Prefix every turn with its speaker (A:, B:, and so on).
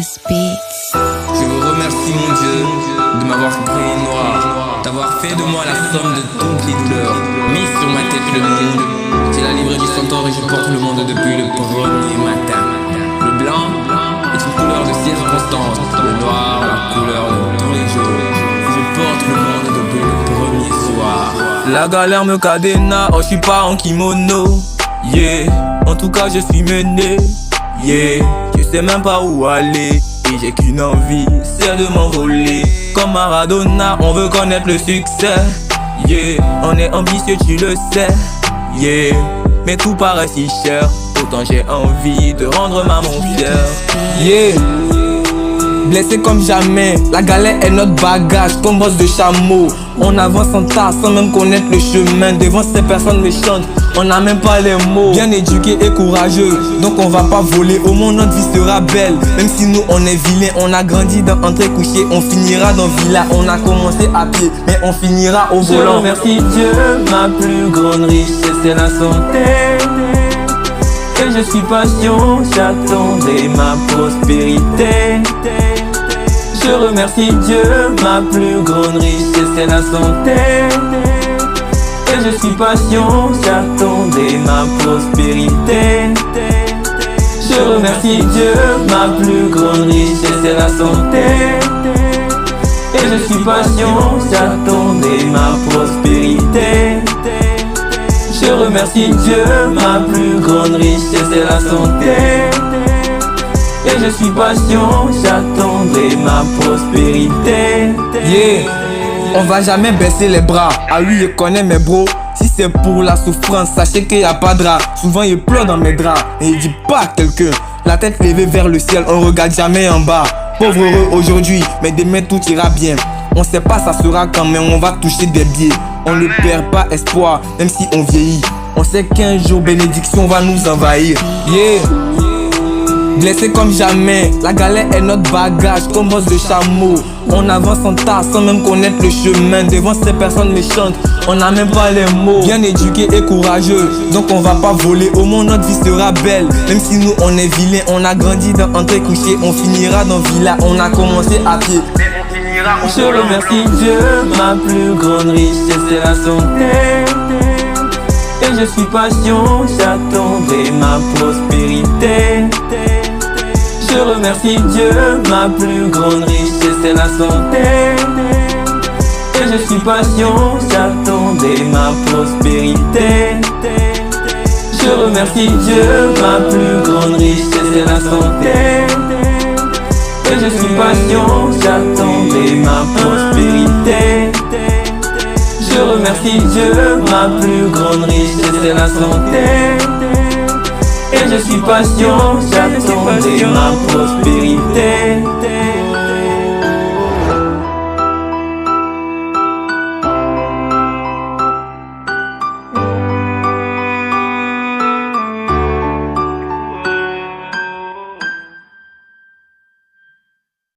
A: Gas Beats.
B: Je vous remercie mon Dieu de m'avoir créé noir, d'avoir fait de moi la somme de toutes les douleurs, mis sur ma tête le monde. J'ai la livre du centaure et je porte le monde depuis le premier matin. Le blanc est une couleur de circonstance, le noir la couleur de tous les jours. Je porte le monde depuis le premier soir. La galère me cadenas, oh je suis pas en kimono. Yeah, en tout cas je suis mené. Yeah, je sais même pas où aller. Et j'ai qu'une envie, c'est de m'envoler. Comme Maradona, on veut connaître le succès. Yeah, on est ambitieux, tu le sais. Yeah, mais tout paraît si cher. Pourtant j'ai envie de rendre maman fière. Yeah, blessé comme jamais, la galère est notre bagage, comme bosse de chameau. On avance en tas sans même connaître le chemin. Devant ces personnes méchantes, on n'a même pas les mots. Bien éduqué et courageux, donc on va pas voler. Au moins notre vie sera belle, même si nous on est vilains. On a grandi dans entrée couchée, on finira dans villa. On a commencé à pied, mais on finira au volant. Je remercie Dieu, ma plus grande richesse c'est la santé. Et je suis patient, j'attendrai ma prospérité. Je remercie Dieu, ma plus grande richesse c'est la santé. Et je suis patient, j'attendrai ma prospérité. Je remercie Dieu, ma plus grande richesse c'est la santé. Et je suis patient, j'attendrai ma prospérité. Je remercie Dieu, ma plus grande richesse c'est la santé. Et je suis patient, j'attendrai ma prospérité. Yeah, on va jamais baisser les bras. Ah oui, je connais mes bros. Si c'est pour la souffrance, sachez qu'il n'y a pas de drap. Souvent il pleure dans mes draps et il dit pas à quelqu'un. La tête levée vers le ciel, on regarde jamais en bas. Pauvre heureux aujourd'hui, mais demain tout ira bien. On sait pas ça sera quand, mais on va toucher des biais. On ne perd pas espoir, même si on vieillit. On sait qu'un jour bénédiction va nous envahir. Yeah, blessé comme jamais, la galère est notre bagage, comme bosse de chameau. On avance en tas sans même connaître le chemin. Devant ces personnes méchantes, on n'a même pas les mots. Bien éduqué et courageux, donc on va pas voler. Au moins notre vie sera belle, même si nous on est vilains. On a grandi dans entrée couchée, on finira dans villa. On a commencé à pied, mais on finira au volant. Je remercie Dieu, ma plus grande richesse c'est la santé. Et je suis patient, j'attendrai ma prospérité. Je remercie Dieu, ma plus grande richesse c'est la santé. Et je suis patient, j'attendrai ma prospérité. Je remercie Dieu, ma plus grande richesse c'est la santé. Et je suis patient, j'attendrai ma prospérité. Je remercie Dieu, ma plus grande richesse c'est la santé. Et je suis patient, j'attendrai ma prospérité.